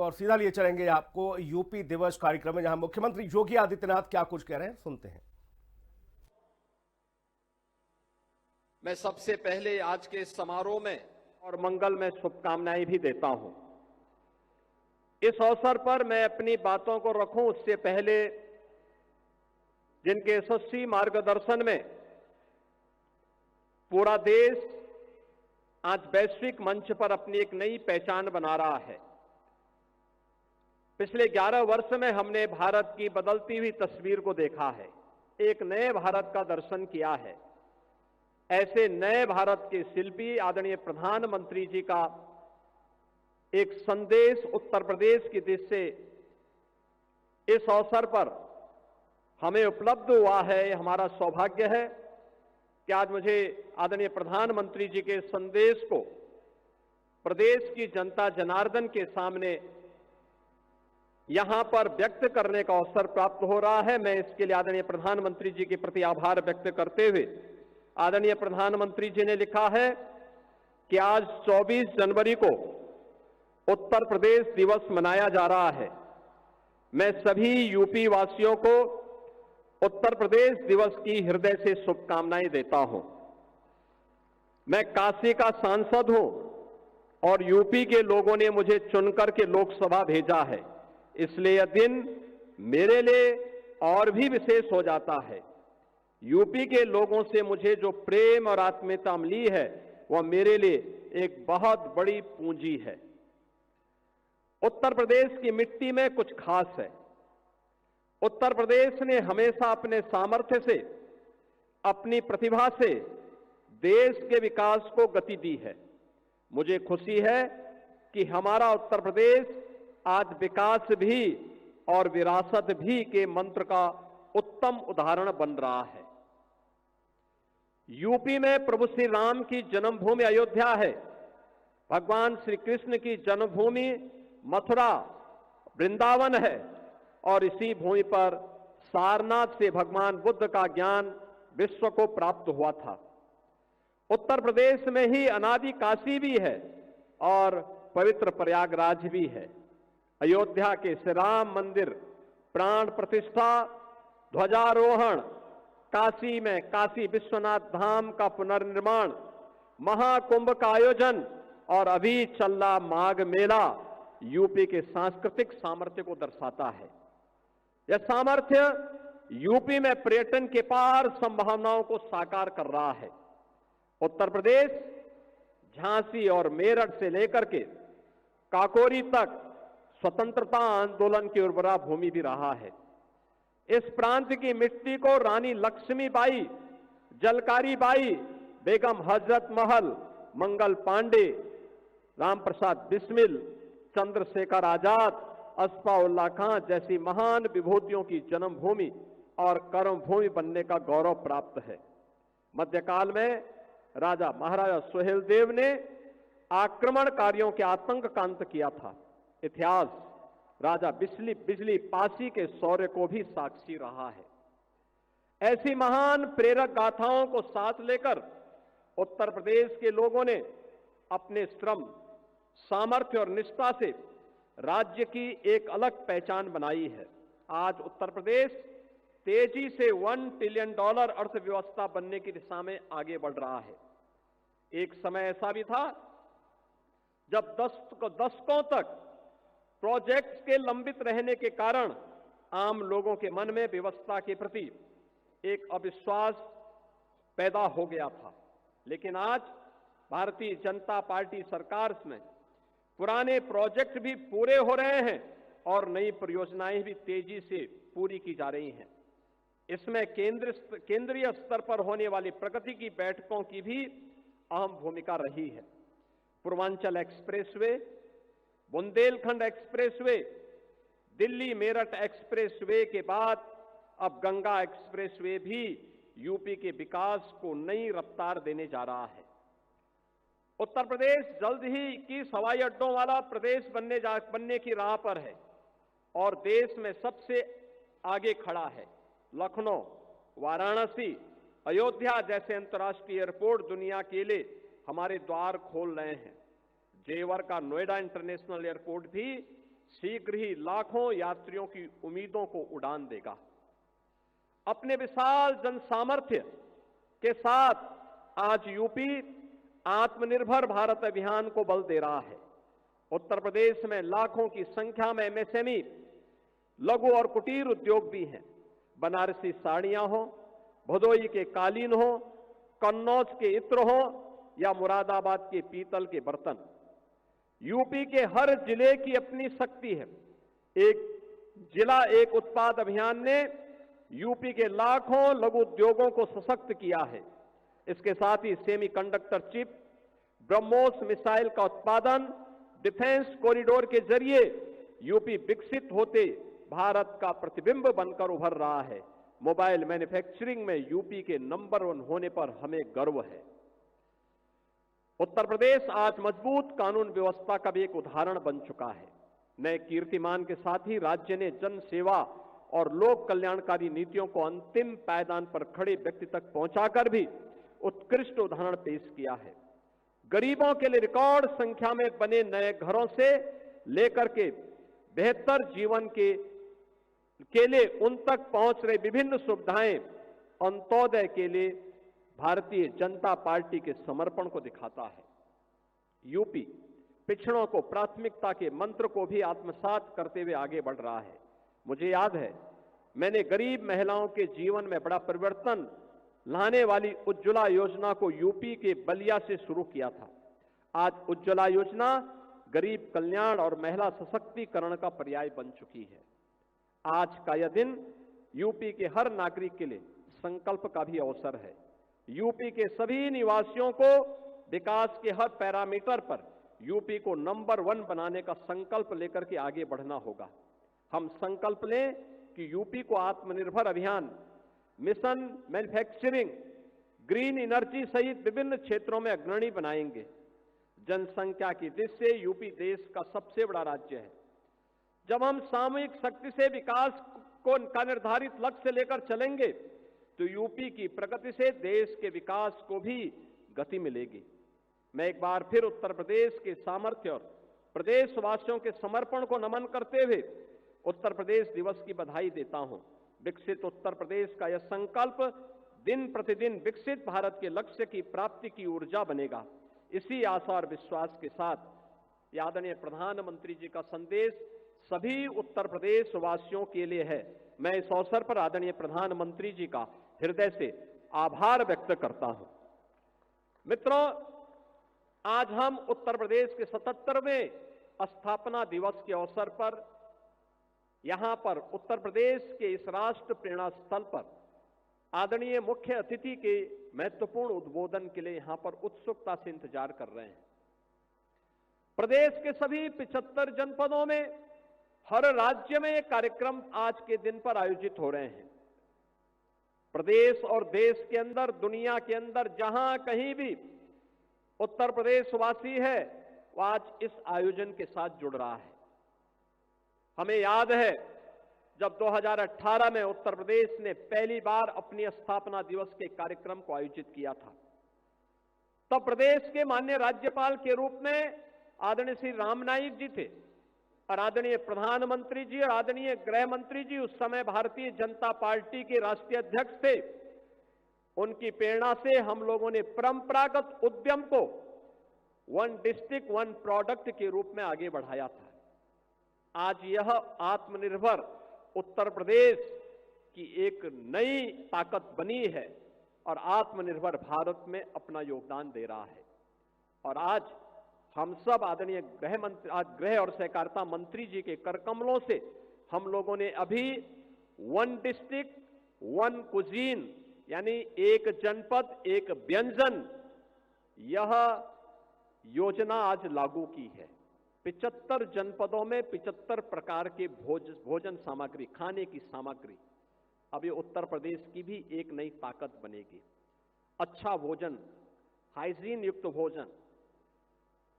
और सीधा लिए चलेंगे आपको यूपी दिवस कार्यक्रम में, जहां मुख्यमंत्री योगी आदित्यनाथ क्या कुछ कह रहे हैं, सुनते हैं। मैं सबसे पहले आज के समारोह में और मंगल में शुभकामनाएं भी देता हूं। इस अवसर पर मैं अपनी बातों को रखूं उससे पहले जिनके यशस्वी मार्गदर्शन में पूरा देश आज वैश्विक मंच पर अपनी एक नई पहचान बना रहा है। पिछले 11 वर्ष में हमने भारत की बदलती हुई तस्वीर को देखा है, एक नए भारत का दर्शन किया है। ऐसे नए भारत के शिल्पी आदरणीय प्रधानमंत्री जी का एक संदेश उत्तर प्रदेश की दिशा से इस अवसर पर हमें उपलब्ध हुआ है। हमारा सौभाग्य है कि आज मुझे आदरणीय प्रधानमंत्री जी के संदेश को प्रदेश की जनता जनार्दन के सामने यहां पर व्यक्त करने का अवसर प्राप्त हो रहा है। मैं इसके लिए आदरणीय प्रधानमंत्री जी के प्रति आभार व्यक्त करते हुए, आदरणीय प्रधानमंत्री जी ने लिखा है कि आज 24 जनवरी को उत्तर प्रदेश दिवस मनाया जा रहा है। मैं सभी यूपी वासियों को उत्तर प्रदेश दिवस की हृदय से शुभकामनाएं देता हूं। मैं काशी का सांसद हूं और यूपी के लोगों ने मुझे चुनकर के लोकसभा भेजा है, इसलिए यह दिन मेरे लिए और भी विशेष हो जाता है। यूपी के लोगों से मुझे जो प्रेम और आत्मीयता मिली है वह मेरे लिए एक बहुत बड़ी पूंजी है। उत्तर प्रदेश की मिट्टी में कुछ खास है। उत्तर प्रदेश ने हमेशा अपने सामर्थ्य से, अपनी प्रतिभा से देश के विकास को गति दी है। मुझे खुशी है कि हमारा उत्तर प्रदेश आज विकास भी और विरासत भी के मंत्र का उत्तम उदाहरण बन रहा है। यूपी में प्रभु श्री राम की जन्मभूमि अयोध्या है। भगवान श्री कृष्ण की जन्मभूमि मथुरा वृंदावन है और इसी भूमि पर सारनाथ से भगवान बुद्ध का ज्ञान विश्व को प्राप्त हुआ था। उत्तर प्रदेश में ही अनादि काशी भी है और पवित्र प्रयागराज भी है। अयोध्या के श्री राम मंदिर प्राण प्रतिष्ठा, ध्वजारोहण, काशी में काशी विश्वनाथ धाम का पुनर्निर्माण, महाकुंभ का आयोजन और अभी चल रहा माघ मेला यूपी के सांस्कृतिक सामर्थ्य को दर्शाता है। यह सामर्थ्य यूपी में पर्यटन के पार संभावनाओं को साकार कर रहा है। उत्तर प्रदेश झांसी और मेरठ से लेकर के काकोरी तक स्वतंत्रता आंदोलन की उर्वरा भूमि भी रहा है। इस प्रांत की मिट्टी को रानी लक्ष्मीबाई, जलकारी बाई, बेगम हजरत महल, मंगल पांडे, राम प्रसाद बिस्मिल, चंद्रशेखर आजाद, अस्फाउल्लाह खां जैसी महान विभूतियों की जन्मभूमि और कर्मभूमि बनने का गौरव प्राप्त है। मध्यकाल में राजा महाराजा सुहेलदेव ने आक्रमणकारियों के आतंक का अंत किया था। इतिहास राजा बिजली पासी के शौर्य को भी साक्षी रहा है। ऐसी महान प्रेरक गाथाओं को साथ लेकर उत्तर प्रदेश के लोगों ने अपने श्रम, सामर्थ्य और निष्ठा से राज्य की एक अलग पहचान बनाई है। आज उत्तर प्रदेश तेजी से $1 ट्रिलियन अर्थव्यवस्था बनने की दिशा में आगे बढ़ रहा है। एक समय ऐसा भी था जब दशकों तक प्रोजेक्ट्स के लंबित रहने के कारण आम लोगों के मन में व्यवस्था के प्रति एक अविश्वास पैदा हो गया था। लेकिन आज भारतीय जनता पार्टी सरकार में पुराने प्रोजेक्ट भी पूरे हो रहे हैं और नई परियोजनाएं भी तेजी से पूरी की जा रही हैं। इसमें केंद्रीय स्तर पर होने वाली प्रगति की बैठकों की भी अहम भूमिका रही है। Purvanchal expressway, Bundelkhand expressway, Delhi Meerut expressway के बाद अब गंगा एक्सप्रेसवे भी यूपी के विकास को नई रफ्तार देने जा रहा है। उत्तर प्रदेश जल्द ही 21 हवाई अड्डों वाला प्रदेश बनने की राह पर है और देश में सबसे आगे खड़ा है। लखनऊ, वाराणसी, अयोध्या जैसे अंतर्राष्ट्रीय एयरपोर्ट दुनिया के लिए हमारे द्वार खोल रहे हैं। जेवर का नोएडा इंटरनेशनल एयरपोर्ट भी शीघ्र ही लाखों यात्रियों की उम्मीदों को उड़ान देगा। अपने विशाल जन सामर्थ्य के साथ आज यूपी आत्मनिर्भर भारत अभियान को बल दे रहा है। उत्तर प्रदेश में लाखों की संख्या में एमएसएमई, लघु और कुटीर उद्योग भी हैं। बनारसी साड़ियां हो, भदोई के कालीन हो, कन्नौज के इत्र हो या मुरादाबाद के पीतल के बर्तन, यूपी के हर जिले की अपनी शक्ति है। एक जिला एक उत्पाद अभियान ने यूपी के लाखों लघु उद्योगों को सशक्त किया है। इसके साथ ही सेमीकंडक्टर चिप, ब्रह्मोस मिसाइल का उत्पादन, डिफेंस कॉरिडोर के जरिए यूपी विकसित होते भारत का प्रतिबिंब बनकर उभर रहा है। मोबाइल मैन्युफैक्चरिंग में यूपी के नंबर 1 होने पर हमें गर्व है। उत्तर प्रदेश आज मजबूत कानून व्यवस्था का भी एक उदाहरण बन चुका है। नए कीर्तिमान के साथ ही राज्य ने जन सेवा और लोक कल्याणकारी नीतियों को अंतिम पायदान पर खड़े व्यक्ति तक पहुंचाकर भी उत्कृष्ट उदाहरण पेश किया है। गरीबों के लिए रिकॉर्ड संख्या में बने नए घरों से लेकर के बेहतर जीवन के लिए उन तक पहुंच रही विभिन्न सुविधाएं अंत्योदय के लिए भारतीय जनता पार्टी के समर्पण को दिखाता है। यूपी पिछड़ों को प्राथमिकता के मंत्र को भी आत्मसात करते हुए आगे बढ़ रहा है। मुझे याद है, मैंने गरीब महिलाओं के जीवन में बड़ा परिवर्तन लाने वाली उज्ज्वला योजना को यूपी के बलिया से शुरू किया था। आज उज्ज्वला योजना गरीब कल्याण और महिला सशक्तिकरण का पर्याय बन चुकी है। आज का यह दिन यूपी के हर नागरिक के लिए संकल्प का भी अवसर है। यूपी के सभी निवासियों को विकास के हर पैरामीटर पर यूपी को नंबर 1 बनाने का संकल्प लेकर के आगे बढ़ना होगा। हम संकल्प लें कि यूपी को आत्मनिर्भर अभियान, मिशन मैन्युफैक्चरिंग, ग्रीन एनर्जी सहित विभिन्न क्षेत्रों में अग्रणी बनाएंगे। जनसंख्या की दृष्टि से यूपी देश का सबसे बड़ा राज्य है। जब हम सामूहिक शक्ति से विकास का निर्धारित लक्ष्य लेकर चलेंगे तो यूपी की प्रगति से देश के विकास को भी गति मिलेगी। मैं एक बार फिर उत्तर प्रदेश के सामर्थ्य और प्रदेशवासियों के समर्पण को नमन करते हुए उत्तर प्रदेश दिवस की बधाई देता हूं। विकसित उत्तर प्रदेश का यह संकल्प दिन प्रतिदिन विकसित भारत के लक्ष्य की प्राप्ति की ऊर्जा बनेगा। इसी आशा और विश्वास के साथ आदरणीय प्रधानमंत्री जी का संदेश सभी उत्तर प्रदेश वासियों के लिए है। मैं इस अवसर पर आदरणीय प्रधानमंत्री जी का हृदय से आभार व्यक्त करता हूं। मित्रों, आज हम उत्तर प्रदेश के 77वें स्थापना दिवस के अवसर पर यहां पर उत्तर प्रदेश के इस राष्ट्र प्रेरणा स्थल पर आदरणीय मुख्य अतिथि के महत्वपूर्ण उद्बोधन के लिए यहां पर उत्सुकता से इंतजार कर रहे हैं। प्रदेश के सभी 75 जनपदों में हर राज्य में कार्यक्रम आज के दिन पर आयोजित हो रहे हैं। प्रदेश और देश के अंदर, दुनिया के अंदर जहां कहीं भी उत्तर प्रदेश वासी है वह आज इस आयोजन के साथ जुड़ रहा है। हमें याद है जब 2018 में उत्तर प्रदेश ने पहली बार अपनी स्थापना दिवस के कार्यक्रम को आयोजित किया था, तब प्रदेश के माननीय राज्यपाल के रूप में आदरणीय श्री राम नाईक जी थे और आदरणीय प्रधानमंत्री जी और आदरणीय गृह मंत्री जी उस समय भारतीय जनता पार्टी के राष्ट्रीय अध्यक्ष थे। उनकी प्रेरणा से हम लोगों ने परंपरागत उद्यम को 1 डिस्ट्रिक्ट 1 प्रोडक्ट के रूप में आगे बढ़ाया था। आज यह आत्मनिर्भर उत्तर प्रदेश की एक नई ताकत बनी है और आत्मनिर्भर भारत में अपना योगदान दे रहा है। और आज हम सब आदरणीय गृह और सहकारिता मंत्री जी के करकमलों से हम लोगों ने अभी 1 डिस्ट्रिक्ट 1 कुजीन यानी एक जनपद एक व्यंजन, यह योजना आज लागू की है। 75 जनपदों में 75 प्रकार के भोजन सामग्री, खाने की सामग्री, अब ये उत्तर प्रदेश की भी एक नई ताकत बनेगी। अच्छा भोजन, हाइजीन युक्त भोजन,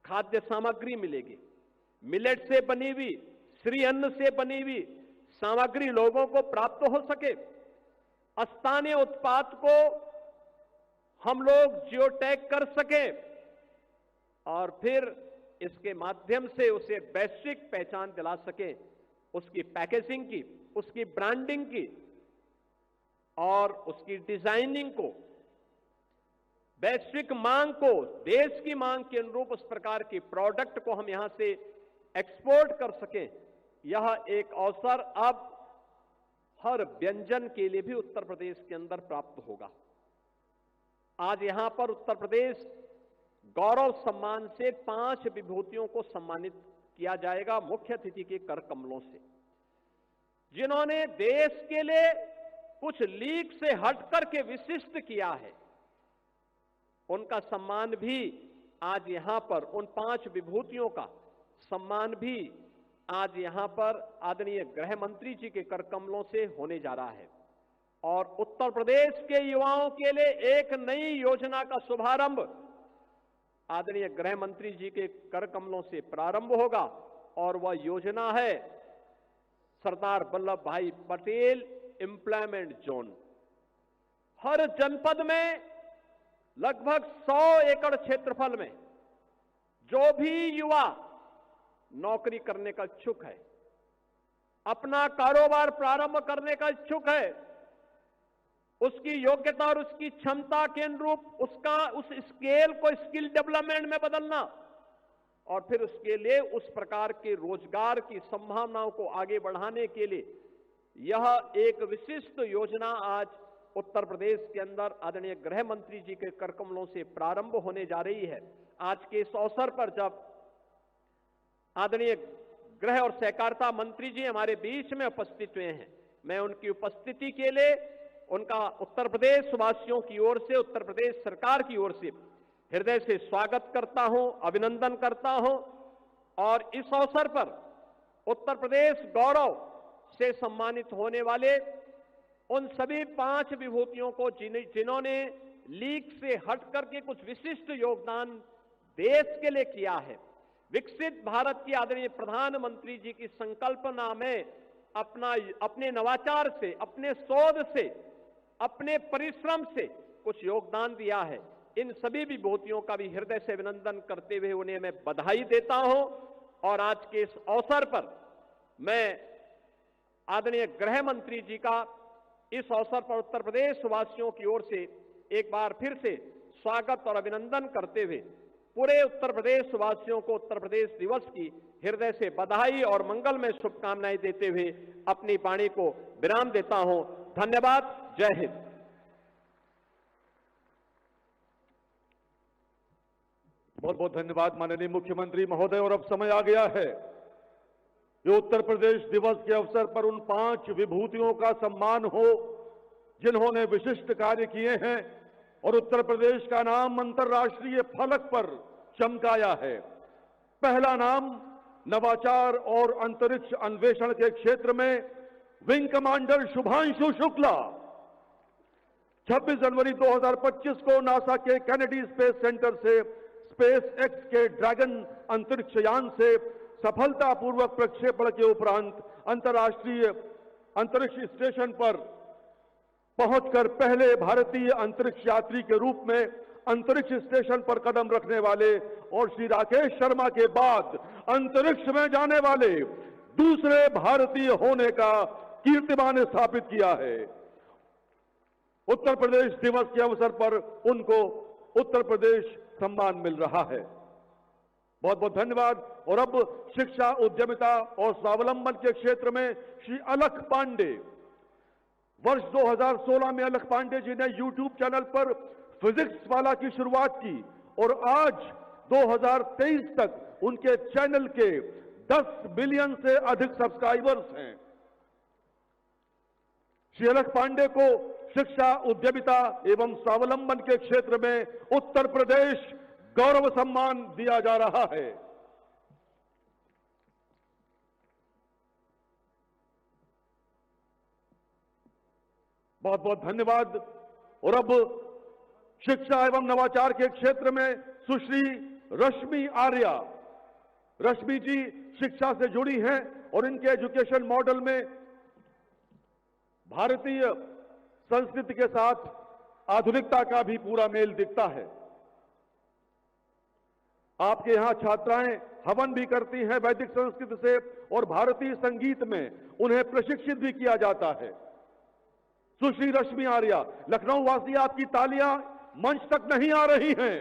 खाद्य सामग्री मिलेगी। मिलेट से बनी हुई, श्री अन्न से बनी हुई सामग्री लोगों को प्राप्त हो सके। स्थानीय उत्पाद को हम लोग जियो टैग कर सकें और फिर इसके माध्यम से उसे वैश्विक पहचान दिला सकें, उसकी पैकेजिंग की, उसकी ब्रांडिंग की और उसकी डिजाइनिंग को, वैश्विक मांग को, देश की मांग के अनुरूप उस प्रकार के प्रोडक्ट को हम यहां से एक्सपोर्ट कर सकें। यह एक अवसर अब हर व्यंजन के लिए भी उत्तर प्रदेश के अंदर प्राप्त होगा। आज यहां पर उत्तर प्रदेश गौरव सम्मान से 5 विभूतियों को सम्मानित किया जाएगा मुख्य अतिथि के कर कमलों से, जिन्होंने देश के लिए कुछ लीक से हटकर के विशिष्ट किया है। उनका सम्मान भी आज यहां पर, उन 5 विभूतियों का सम्मान भी आज यहां पर आदरणीय गृह मंत्री जी के कर कमलों से होने जा रहा है। और उत्तर प्रदेश के युवाओं के लिए एक नई योजना का शुभारंभ आदरणीय गृह मंत्री जी के कर कमलों से प्रारंभ होगा और वह योजना है सरदार वल्लभ भाई पटेल एम्प्लॉयमेंट जोन। हर जनपद में लगभग 100 एकड़ क्षेत्रफल में जो भी युवा नौकरी करने का इच्छुक है, अपना कारोबार प्रारंभ करने का इच्छुक है, उसकी योग्यता और उसकी क्षमता के अनुरूप उस स्केल को स्किल डेवलपमेंट में बदलना और फिर उसके लिए उस प्रकार के रोजगार की संभावनाओं को आगे बढ़ाने के लिए यह एक विशिष्ट योजना आज उत्तर प्रदेश के अंदर आदरणीय गृह मंत्री जी के कर कमलों से प्रारंभ होने जा रही है। आज के इस अवसर पर जब आदरणीय गृह और सहकारिता मंत्री जी हमारे बीच में उपस्थित हुए हैं, मैं उनकी उपस्थिति के लिए उनका उत्तर प्रदेश वासियों की ओर से, उत्तर प्रदेश सरकार की ओर से हृदय से स्वागत करता हूं, अभिनंदन करता हूं। और इस अवसर पर उत्तर प्रदेश गौरव से सम्मानित होने वाले उन सभी 5 विभूतियों को जिन्होंने लीक से हट करके कुछ विशिष्ट योगदान देश के लिए किया है, विकसित भारत की आदरणीय प्रधानमंत्री जी की संकल्पना में अपने नवाचार से, अपने शोध से, अपने परिश्रम से कुछ योगदान दिया है, इन सभी विभूतियों का भी हृदय से अभिनंदन करते हुए उन्हें मैं बधाई देता हूं। और आज के इस अवसर पर मैं आदरणीय गृह मंत्री जी का इस अवसर पर उत्तर प्रदेश वासियों की ओर से एक बार फिर से स्वागत और अभिनंदन करते हुए पूरे उत्तर प्रदेश वासियों को उत्तर प्रदेश दिवस की हृदय से बधाई और मंगलमय शुभकामनाएं देते हुए अपनी वाणी को विराम देता हूं। धन्यवाद। जय हिंद। बहुत बहुत धन्यवाद माननीय मुख्यमंत्री महोदय। और अब समय आ गया है कि उत्तर प्रदेश दिवस के अवसर पर उन 5 विभूतियों का सम्मान हो जिन्होंने विशिष्ट कार्य किए हैं और उत्तर प्रदेश का नाम अंतर्राष्ट्रीय फलक पर चमकाया है। पहला नाम नवाचार और अंतरिक्ष अन्वेषण के क्षेत्र में विंग कमांडर शुभांशु शुक्ला। 26 जनवरी 2025 को नासा के केनेडी स्पेस सेंटर से स्पेस एक्स के ड्रैगन अंतरिक्ष यान से सफलतापूर्वक प्रक्षेपण के उपरांत अंतर्राष्ट्रीय अंतरिक्ष स्टेशन पर पहुंचकर पहले भारतीय अंतरिक्ष यात्री के रूप में अंतरिक्ष स्टेशन पर कदम रखने वाले और श्री राकेश शर्मा के बाद अंतरिक्ष में जाने वाले दूसरे भारतीय होने का कीर्तिमान स्थापित किया है। उत्तर प्रदेश दिवस के अवसर पर उनको उत्तर प्रदेश सम्मान मिल रहा है। बहुत बहुत धन्यवाद। और अब शिक्षा, उद्यमिता और स्वावलंबन के क्षेत्र में श्री अलख पांडे। वर्ष 2016 में अलख पांडे जी ने YouTube चैनल पर फिजिक्स वाला की शुरुआत की और आज 2023 तक उनके चैनल के 10 मिलियन से अधिक सब्सक्राइबर्स हैं। श्री अलख पांडे को शिक्षा, उद्यमिता एवं स्वावलंबन के क्षेत्र में उत्तर प्रदेश गौरव सम्मान दिया जा रहा है। बहुत बहुत धन्यवाद। और अब शिक्षा एवं नवाचार के क्षेत्र में सुश्री रश्मि आर्या। रश्मि जी शिक्षा से जुड़ी हैं और इनके एजुकेशन मॉडल में भारतीय संस्कृति के साथ आधुनिकता का भी पूरा मेल दिखता है। आपके यहां छात्राएं हवन भी करती हैं वैदिक संस्कृत से, और भारतीय संगीत में उन्हें प्रशिक्षित भी किया जाता है। सुश्री रश्मि आर्या, लखनऊ वासी, आपकी तालियां मंच तक नहीं आ रही हैं।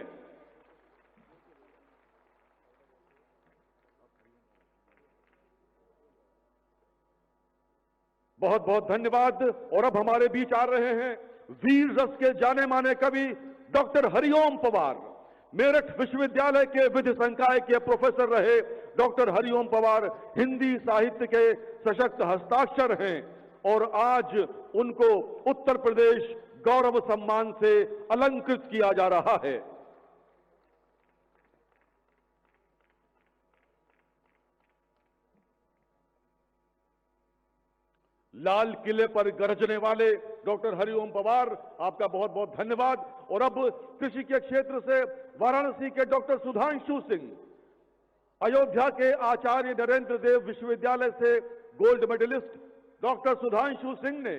बहुत बहुत धन्यवाद। और अब हमारे बीच आ रहे हैं वीर रस के जाने माने कवि डॉक्टर हरिओम पवार। मेरठ विश्वविद्यालय के विधि संकाय के प्रोफेसर रहे डॉक्टर हरिओम पवार हिंदी साहित्य के सशक्त हस्ताक्षर हैं, और आज उनको उत्तर प्रदेश गौरव सम्मान से अलंकृत किया जा रहा है। लाल किले पर गरजने वाले डॉक्टर हरिओम पवार, आपका बहुत बहुत धन्यवाद। और अब कृषि के क्षेत्र से वाराणसी के डॉक्टर सुधांशु सिंह, अयोध्या के आचार्य नरेंद्र देव विश्वविद्यालय से gold medalist doctor Sudhanshu Singh ने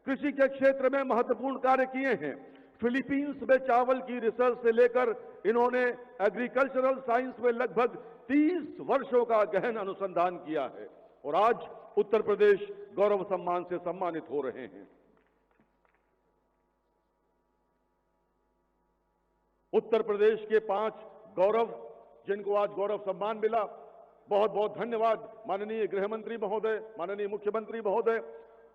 कृषि के क्षेत्र में महत्वपूर्ण कार्य किए हैं। फिलीपींस में चावल की रिसर्च से लेकर इन्होंने एग्रीकल्चरल साइंस में लगभग 30 वर्षों का गहन अनुसंधान किया है, और आज उत्तर प्रदेश गौरव सम्मान से सम्मानित हो रहे हैं। उत्तर प्रदेश के 5 गौरव, जिनको आज गौरव सम्मान मिला, बहुत बहुत धन्यवाद माननीय गृह मंत्री महोदय, माननीय मुख्यमंत्री महोदय।